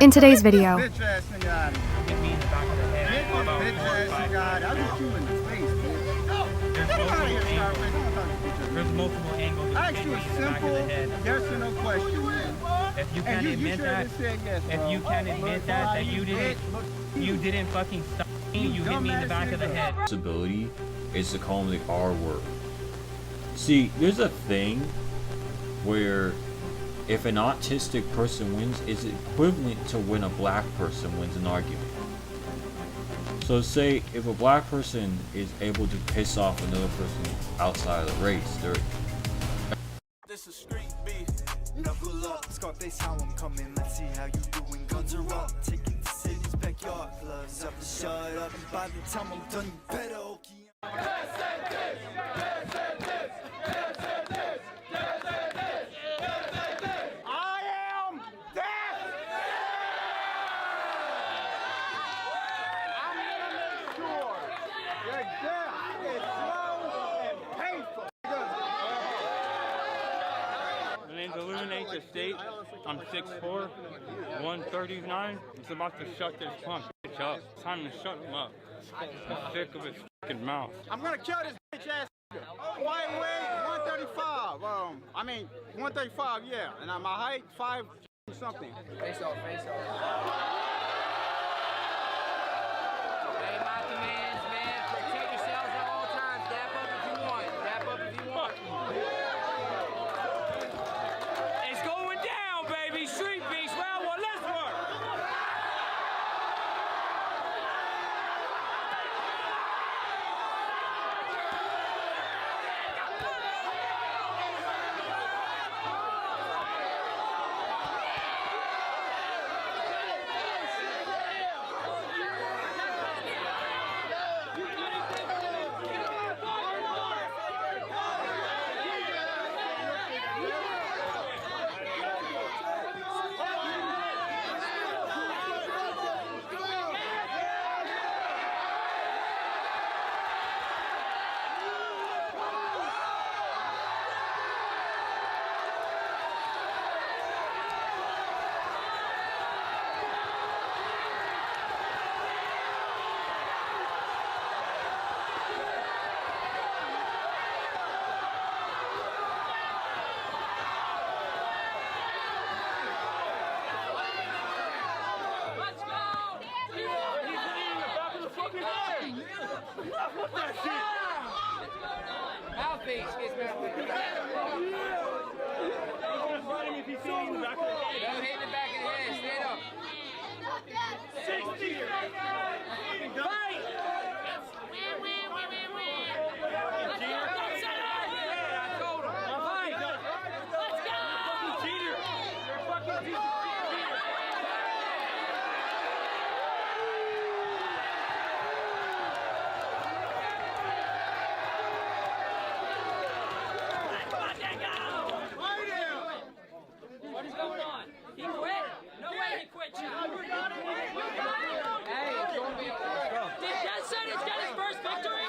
In today's video, Bitch ass nigga out of here. Hit me in the back of the head. Get this bitch ass nigga out of here. I'll get you in the face, bitch. Get out of here, Scarface. I'm not talking to bitch ass There's nigga. multiple angles. I asked you a simple yes or no question, man. If you And can't you admit should that, have said yes, bro. if you can't admit that you didn't fucking stop me, you hit me in the back of the head. Possibility is to call him the R word. See, there's a thing where if an autistic person wins, it's equivalent to when a black person wins an argument. So say if a black person is able to piss off another person outside of the race, they're This is street beef. Knuckle up, Scarface, how I'm coming. Let's see how you doing. Guns are up, taking the city's backyard. Gloves up, shut up. And by the time I'm done, you better okay. I am death! I'm gonna make sure your death is slow and painful. My name's Illuminate the State. I'm 6'4", 139. It's about to shut this punk bitch up. It's time to shut him up. I'm sick of his fucking mouth. I'm gonna kill this bitch ass nigga. White weight, 135. I mean, 135, yeah. And my height, 5 something. Face off, face off. Obey my commands, man. Protect yourselves at all times. Dap up if you want. Dap up if you want. It's going down, baby. Street beast. Well, let's work. Mouthpiece. Kiss mouthpiece. Don't hit the back of the head. Stand up. What is going on? He quit? No way he quit, John. Hey, it's going to be over. Did Death Sentence get his first victory?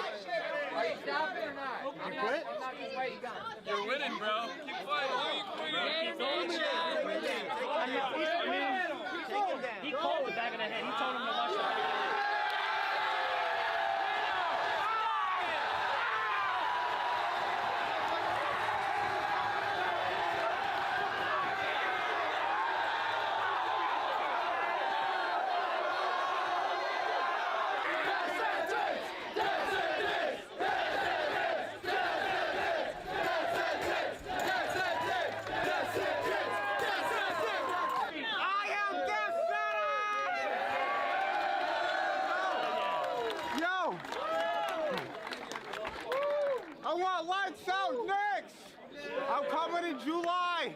Are you stopping or not? You quit? I'm not just waiting. You're winning, bro. Keep fighting. He called the back of the head. He told him to watch the back of the head. I am death sentence! Yo! I want lights out next! I'm coming in July!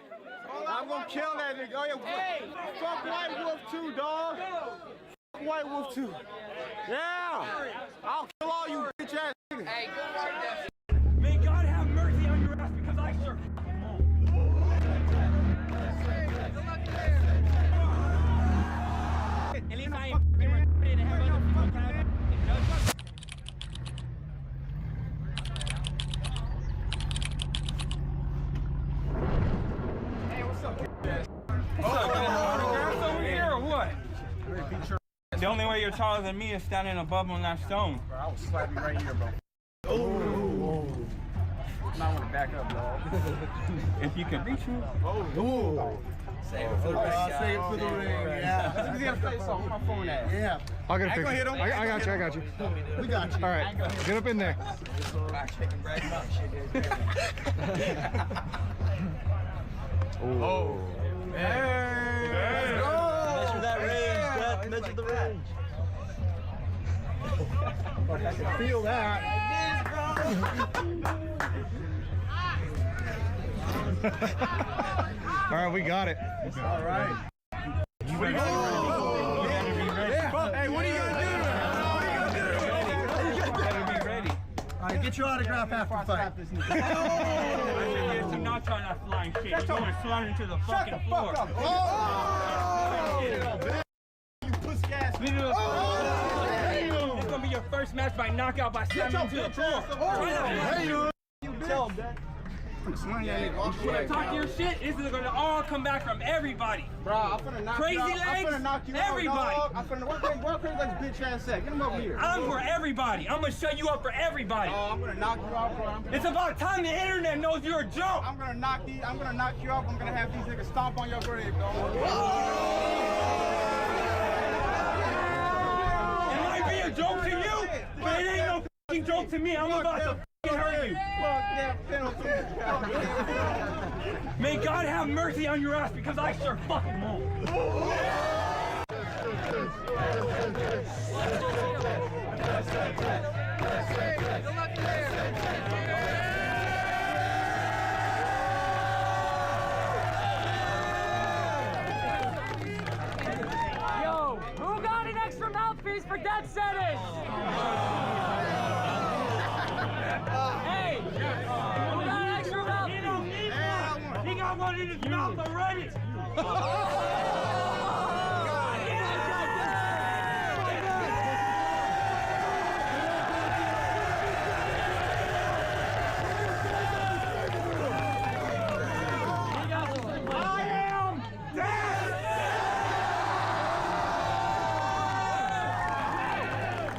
I'm gonna kill that nigga. Oh, yeah. Fuck White Wolf too, dog! Fuck White Wolf too. Yeah! I'll kill all you bitch ass niggas. Hey, good work, Def. May God have mercy on your ass because I sure at least I ain't fucking retarded and have other people kind of Hey, what's up? autographs over here or what? The only way you're taller than me is standing above on that stone. Bro, I will slap you right here, bro. Oh. I might want to back up, dog. If you can reach me. Oh. Save it for the ring. Save it for the ring. Yeah. Let's get a face off. Where my phone at? Yeah. I'll get a picture. I got you. I got you. We got you. All right. Get up in there. Oh. Hey. Let's go. Measure that range, Dad. Measure the range. I can feel that. All right, we got it. All right. You better be ready. Hey, what are you gonna do? You better be ready. All right, get your autograph after the fight. I'm not trying to flying shit. You're going flying into the fucking floor. Oh! You pussy ass. It's gonna be your first match by knockout by slamming into the floor. Tell him, Dad. Talk your shit. This is gonna all come back from everybody. Bro, I'm finna knock Crazy you out. legs, I'm finna knock you everybody. out, dog. I'm finna, what crazy legs bitch ass said? Get him over here. I'm for everybody. I'm gonna shut you up for everybody. Oh, I'm gonna knock you out, bro. It's about time the internet knows you're a joke. I'm gonna knock you out. I'm gonna have these niggas stomp on your grave, dog. It might be a joke to you, but it ain't no fucking joke to me. I'm about to fucking hurt you. May God have mercy on your ass because I sure fucking won't. Yo, who got an extra mouthpiece for dead settings? Hey, who got an extra mouthpiece? He don't need one. He got one in his mouth already.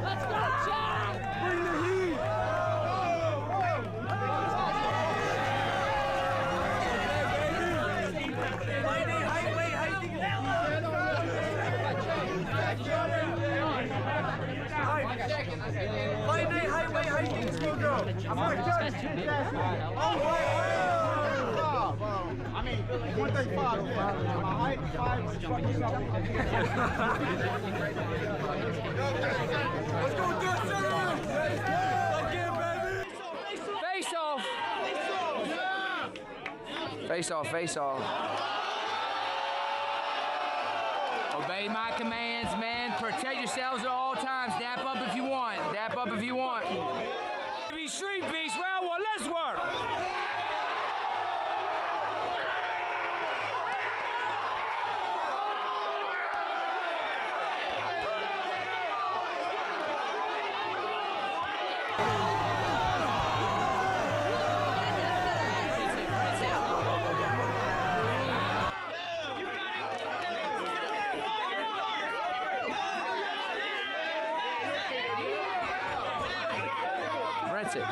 Let's go, Chad! Bring the heat. I'm like, Judge, I mean, 135, yeah. My height is 5 something. Let's go, Death Center! Again, baby! Face off. Face off, face off. Obey my commands, man. Protect yourselves at all times. Dap up if you want. Dap up if you want. Be street beast, round one, let's work. Rinse it.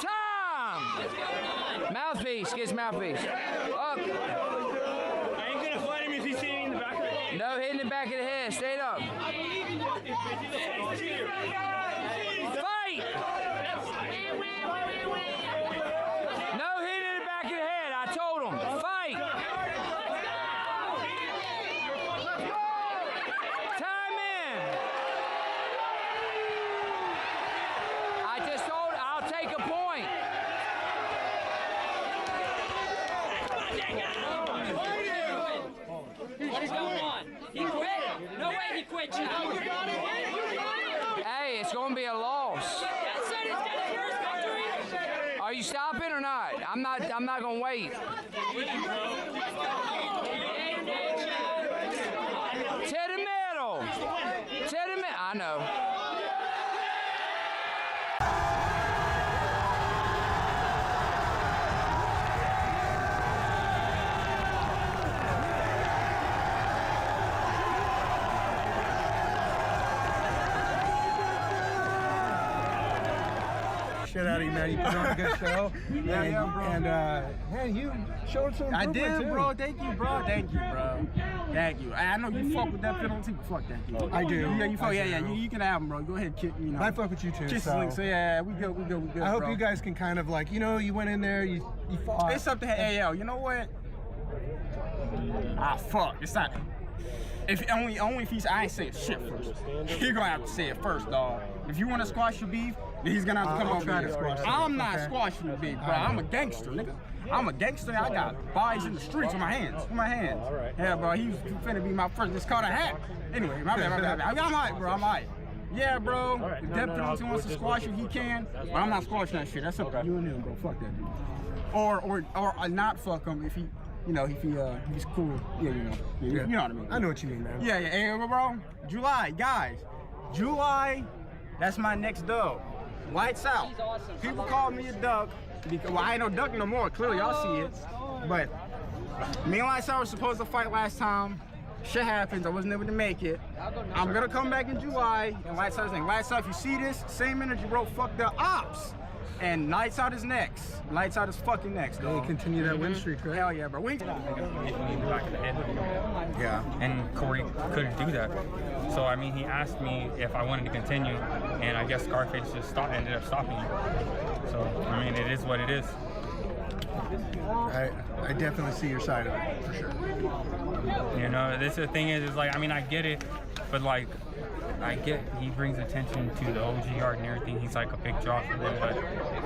Time! Mouthpiece, get his mouthpiece. Up. I ain't gonna fight him if he's hitting in the back of the head. No hitting the back of the head, stay up. Fight! No hitting in the back of the head, I told him. Fight! Time in! I just told I'll take a point. What is going on? He quit? No way he quit, Chad. Hey, it's gonna be a loss. That said he's got his first victory. Are you stopping or not? I'm not gonna wait. To the middle. To the middle. I know. Shit out of you, man. You put on a good show. Yeah, bro. And man, you showed some I improvement, did, too. bro. Thank you, bro. Thank you, bro. Thank you. I know you fuck with that penalty. Fuck that. I do. Yeah, you fuck. I Yeah. do. You can have him, bro. Go ahead, kick. You know. I fuck with you too. Kiss So. so yeah, we good. I hope bro. you guys can kind of like, you went in there, you fought. It's something. Hey, yo, you know what? Ah, fuck. It's not. If only if he's, I ain't saying shit first. You're gonna have to say it first, dog. If you want to squash your beef, then he's gonna have to come I'll over try here. to squash it. I'm not Okay. squashing the beef, bro. I'm a gangster, nigga. I'm a gangster. I got bodies in the streets with my hands. Yeah, bro. He's finna be my first. It's called a hack. Anyway, my bad. I'm alright, bro. I'm alright. Yeah, bro. If that penalty wants to squash you, he can. But I'm not squashing that shit. That's up to you and him, bro. Fuck that dude. Or not fuck him if he. If he's cool, you know what I mean. I know what you mean, man. Yeah, hey, bro. July, guys. July, that's my next dub. Lights out. People call me a duck because, well, I ain't no duck no more. Clearly, y'all see it. But me and Lights Out were supposed to fight last time. Shit happens. I wasn't able to make it. I'm gonna come back in July. And Lights Out is saying, Lights Out, if you see this, same energy, bro. Fuck the ops. And Lights Out is next. Lights Out is fucking next, dog. Continue that win streak, right? Hell yeah, bro. Yeah. And Corey couldn't do that. So, I mean, he asked me if I wanted to continue, and I guess Scarface just ended up stopping him. So, I mean, it is what it is. I definitely see your side of it, for sure. You know, this the thing is like, I mean, I get it, but like, I get he brings attention to the OG yard and everything. He's like a big draw for them, but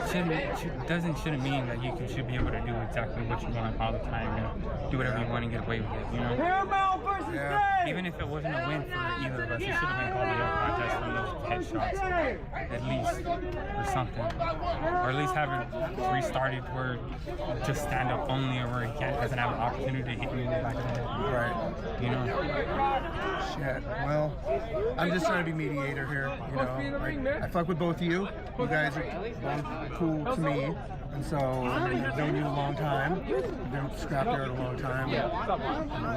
shouldn't mean that you should be able to do exactly what you want all the time and do whatever you want and get away with it, you know? Even if it wasn't a win for either of us, it should have been called a no contest from those headshots, at least, or something. Or at least have it restarted where just stand up only, or where he doesn't have an opportunity to hit me in the back of the head. Right. You know? Shit. Well, I'm just trying to be mediator here. You know, I fuck with both of you. You guys are both cool to me. And so, I mean, I've known you a long time. You've been scrapyard a long time.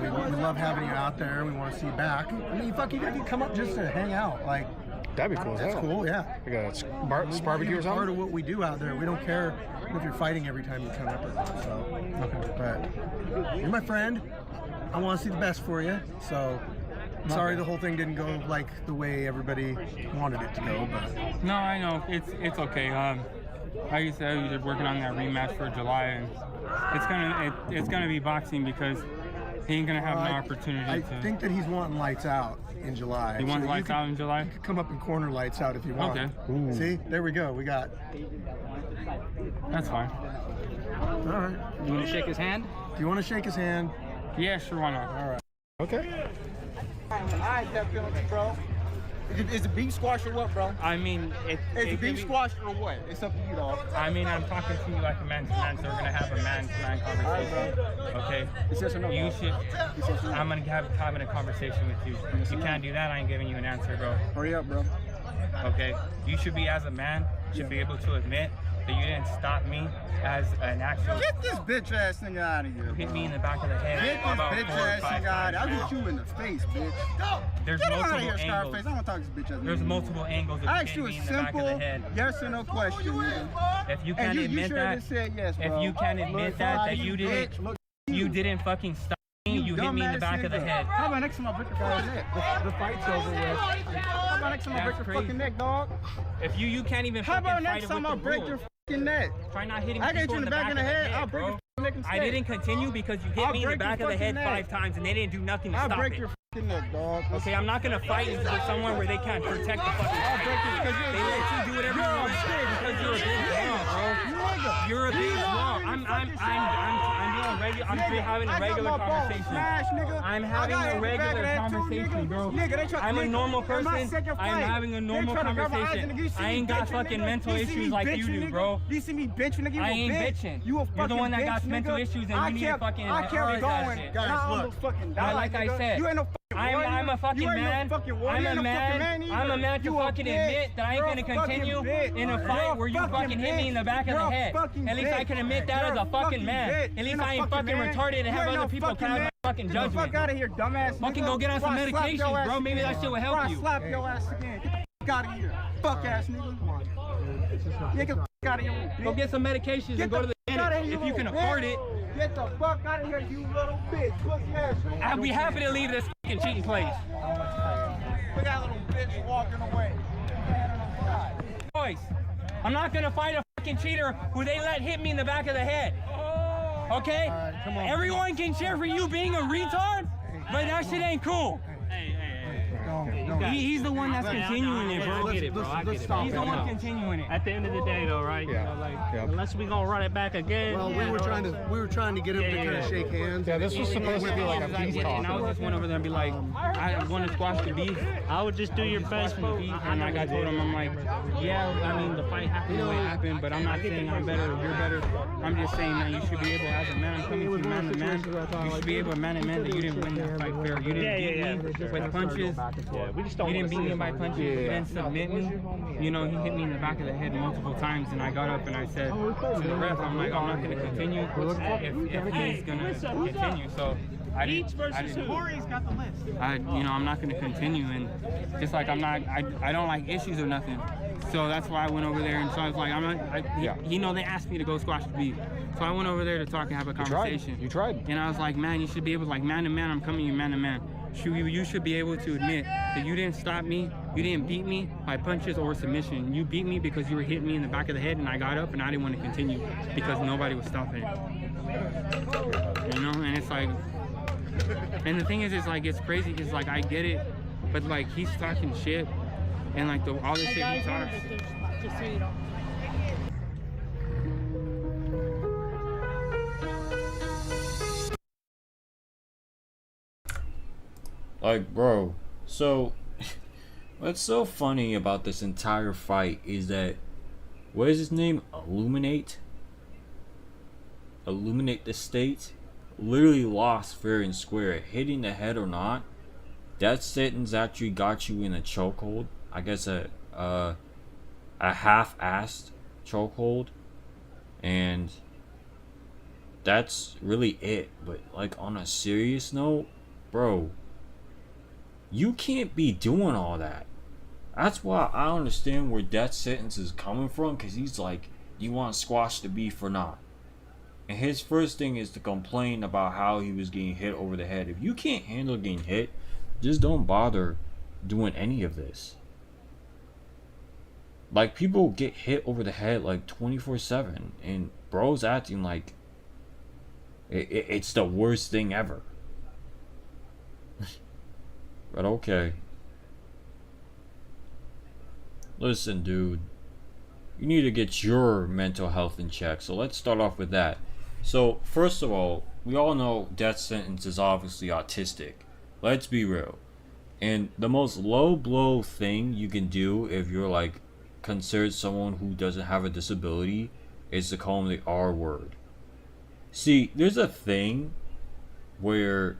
We love having you out there. We want to see you back. I mean, fuck, even if you come up just to hang out, like, that'd be cool. That's cool, yeah. Like a barbecue or something? Part of what we do out there. We don't care if you're fighting every time you come up or not. So, but you're my friend. I want to see the best for you. So, sorry the whole thing didn't go like the way everybody wanted it to go. But no, I know it's okay. Like you said, we're working on that rematch for July, and it's gonna be boxing because he ain't gonna have no opportunity. I think that he's wanting Lights Out in July. He wants Lights Out in July? You could come up and corner Lights Out if you want. Okay. Ooh. See, there we go. We got. That's fine. All right. You want to shake his hand? Do you want to shake his hand? Yeah, sure. Why not? All right. Okay. I had that penalty, bro. Is it beef squash or what, bro? I mean, Is it beef squash or what? It's up to you, dog. I mean, I'm talking to you like a man to man, so we're gonna have a man-to-man conversation. Okay? It's yes or no, You dog? should. I'm gonna having a conversation with you. If you can't do that, I ain't giving you an answer, bro. Hurry up, bro. Okay? You should be, as a man, should be able to admit that you didn't stop me as an actual. Get this bitch ass nigga out of here. You hit me in the back of the head. Get this about bitch 4 or ass 5 nigga out of here. I'll times get you in the face, bitch. There's Get him out of multiple here, Scarface. I angles. don't want to talk to this bitch ass nigga. There's multiple angles of I asked hitting you me a in the back of simple the head. yes or no question, nigga. If you And can't you admit sure that, just said yes, bro. if you can't admit that you didn't, Look, you didn't fucking stop me, you hit me in the back of the head. How about next time I break your fucking neck? The fight's over with. How about next time I break your That's fucking neck, dog? If you can't even How fucking about fight next it time I with the break rules. your fucking neck? Try not hitting I get people you in the back of the head. I'll break bro. your neck and I didn't continue because you hit I'll me in the break your back of the fucking head neck. 5 times and they didn't do nothing to I'll stop break it. your fucking neck, dog. Okay, I'm not gonna fight with someone where they can't protect the fucking I'll fight. break it because They let you do whatever you want because you're a big draw, bro. You're a big draw. I'm doing I'm having a regular conversation. I'm having a regular conversation, bro. I'm a normal person. I'm having a normal conversation. I ain't got fucking mental issues like you do, bro. You see me bitching, nigga? I ain't bitching. You're the one that got mental issues and you need to fucking kept going. Guys, look. Like I said, you ain't no I'm a fucking man. I'm a man to fucking admit that I ain't gonna continue in a fight where you fucking hit me in the back of the head. At least I can admit that as a fucking man. At least I ain't fucking retarded and have other people cloud my fucking judgment. Fuck out of here, dumbass. Fucking go get on some medications, bro. Maybe that shit will help you. Slap your ass again. Get the fuck out of here. Fuck ass nigga. Yeah, get the fuck out of here. Go get some medications and go to the clinic if you can afford it. Get the fuck out of here, you little bitch. Pussy ass. I'll be happy to leave this fucking cheating place. Look at that little bitch walking away. Boys, I'm not gonna fight a fucking cheater who they let hit me in the back of the head. Okay? Come on. Everyone can cheer for you being a retard, but that shit ain't cool. He's the one that's continuing it, bro. I get it, bro. Let's stop. He's the one continuing it. At the end of the day, though, right? Yeah. You know, like, unless we gonna run it back again. Well, we were trying to get him to kind of shake hands. Yeah, this was supposed to be like a peace And I talk. just went over there and be like, I want to squash the beef. I would just do your best, bro. And like I told him, I'm like, yeah, I mean, the fight happened the way it happened, but I'm not saying I'm better or you're better. I'm just saying that you should be able, as a man, coming to man to man, you should be able to man to man that you didn't win that fight fair. You didn't beat me with punches. Yeah, we just don't You didn't beat me by punches. You didn't submit me. You know, he hit me in the back of the head multiple times, and I got up and I said to the ref, I'm like, I'm not going to continue if he's going to continue. So I didn't. Corey's got the list. I'm not going to continue, and just like I don't like issues or nothing. So that's why I went over there, and so I was like, they asked me to go squash the beef. So I went over there to talk and have a conversation. You tried. And I was like, man, you should be able to, like, man to man, I'm coming to you man to man. You should be able to admit that you didn't stop me, you didn't beat me by punches or submission. You beat me because you were hitting me in the back of the head, and I got up and I didn't want to continue because nobody was stopping it. You know, and it's like, and the thing is, it's like, it's crazy because, like, I get it, but, like, he's talking shit, and, like, all the shit he talks. Just so you know. Like, bro, so what's so funny about this entire fight is that, what is his name? Illuminate the state literally lost fair and square. Hitting the head or not, that sentence actually got you in a chokehold. I guess a half-assed chokehold, and that's really it. But, like, on a serious note, bro, you can't be doing all that. That's why I understand where death sentence is coming from, because he's like, you want to squash the beef or not? And his first thing is to complain about how he was getting hit over the head. If you can't handle getting hit, just don't bother doing any of this. Like, people get hit over the head like 24/7, and bro's acting like it's the worst thing ever. But okay. Listen, dude. You need to get your mental health in check. So let's start off with that. So, first of all, we all know death sentence is obviously autistic. Let's be real. And the most low blow thing you can do if you're like considered someone who doesn't have a disability is to call them the R word. See, there's a thing where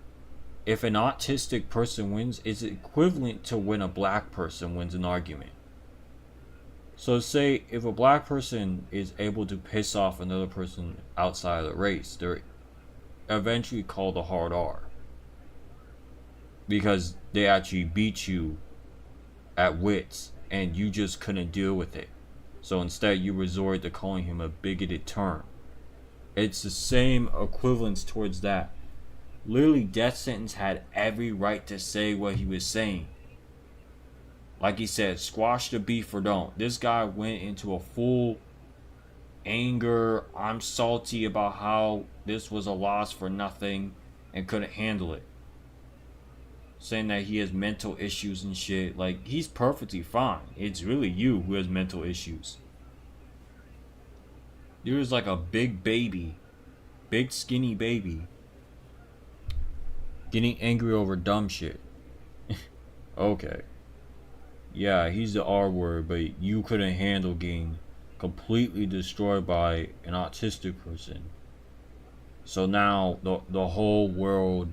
if an autistic person wins, it's equivalent to when a black person wins an argument. So say if a black person is able to piss off another person outside of the race, they're eventually called a hard R. Because they actually beat you at wits and you just couldn't deal with it. So instead you resort to calling him a bigoted term. It's the same equivalence towards that. Literally, death sentence had every right to say what he was saying. Like he said, squash the beef or don't. This guy went into a full anger. I'm salty about how this was a loss for nothing and couldn't handle it. Saying that he has mental issues and shit. Like, he's perfectly fine. It's really you who has mental issues. There was like a big baby Big skinny baby. Getting angry over dumb shit. Okay. Yeah, he's the R word, but you couldn't handle getting completely destroyed by an autistic person. So now the whole world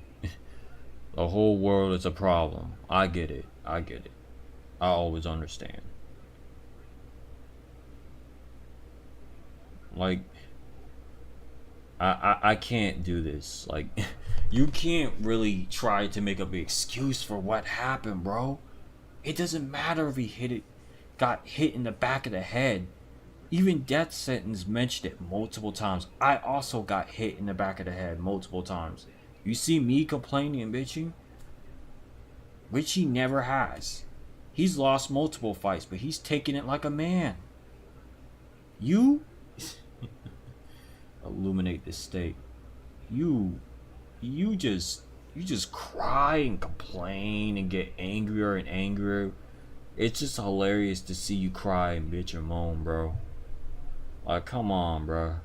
the whole world is a problem. I get it. I get it. I always understand. Like I can't do this. Like you can't really try to make up an excuse for what happened, bro. It doesn't matter if he got hit in the back of the head. Even Death Sentence mentioned it multiple times. I also got hit in the back of the head multiple times. You see me complaining and bitching? Which he never has. He's lost multiple fights, but he's taking it like a man. You illuminate the state. You just cry and complain and get angrier and angrier. It's just hilarious to see you cry and bitch and moan, bro. Like, come on, bro.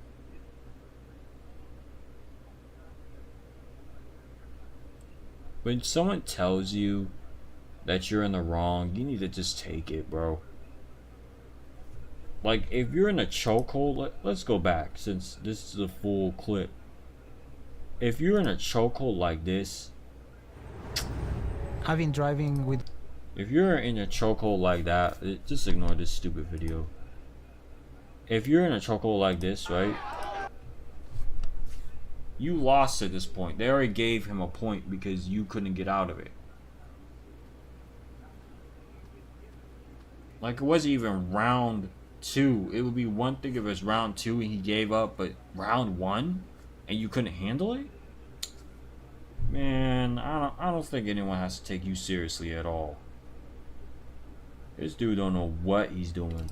When someone tells you that you're in the wrong, you need to just take it, bro. Like, if you're in a chokehold, let's go back since this is a full clip. If you're in a chokehold like this, I've been driving with. if you're in a chokehold like that, just ignore this stupid video. If you're in a chokehold like this, right? You lost at this point. They already gave him a point because you couldn't get out of it. Like, it wasn't even round 2. It would be one thing if it's round 2 and he gave up, but round 1 and you couldn't handle it? Man, I don't think anyone has to take you seriously at all. This dude don't know what he's doing.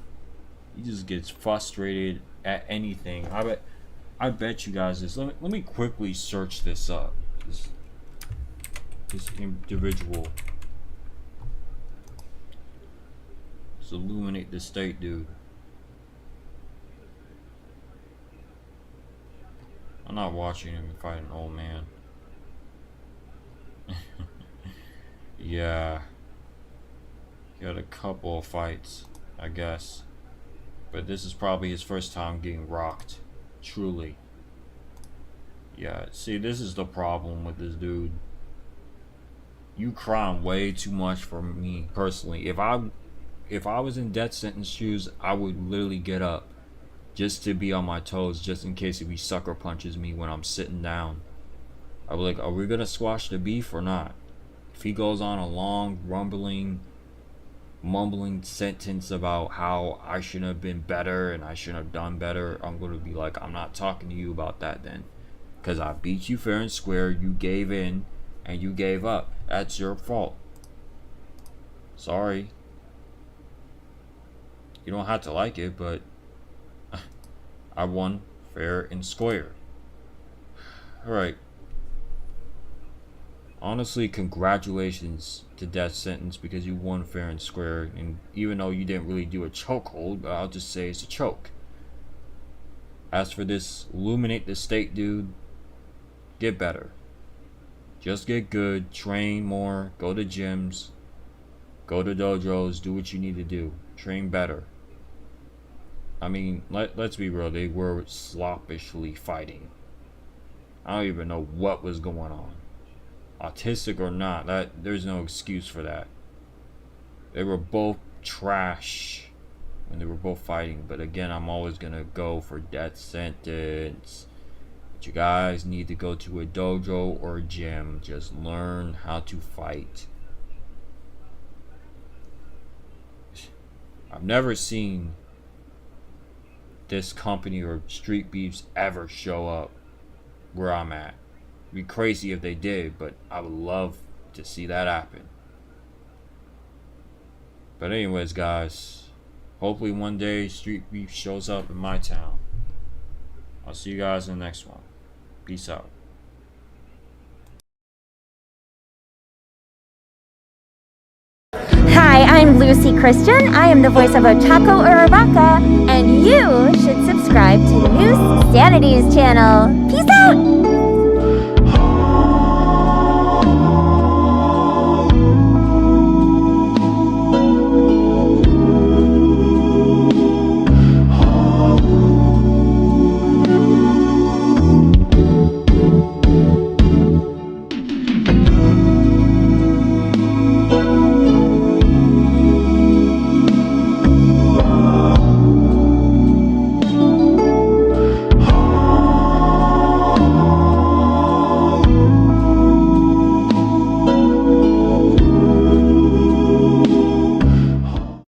He just gets frustrated at anything. I bet you guys this. Let me quickly search this up. This individual. Let's illuminate the state, dude. I'm not watching him fight an old man. Yeah. He had a couple of fights, I guess. But this is probably his first time getting rocked. Truly. Yeah, see, this is the problem with this dude. You crying way too much for me, personally. If I was in Death Sentence shoes, I would literally get up. Just to be on my toes, just in case if he sucker punches me when I'm sitting down. I'd be like, are we gonna squash the beef or not? If he goes on a long, mumbling sentence about how I should have been better and I should have done better, I'm gonna be like, I'm not talking to you about that then. Because I beat you fair and square, you gave in, and you gave up. That's your fault. Sorry. You don't have to like it, but I won fair and square. Alright. Honestly, congratulations to Death Sentence because you won fair and square. And even though you didn't really do a chokehold, but I'll just say it's a choke. As for this Illuminate the State dude, get better. Just get good, train more, go to gyms, go to dojos, do what you need to do. Train better. I mean, let's be real, they were sloppishly fighting. I don't even know what was going on. Autistic or not, there's no excuse for that. They were both trash when they were both fighting. But again, I'm always gonna go for Death Sentence. But you guys need to go to a dojo or a gym. Just learn how to fight. I've never seen this company or street beefs ever show up where I'm at. It'd be crazy if they did, but I would love to see that happen. But anyways, guys, hopefully one day street beef shows up in my town. I'll see you guys in the next one. Peace out. Hi, I'm Lucy Christian. I am the voice of Otako Uraraka, and you should subscribe to Neusxanity's channel. Peace out! out!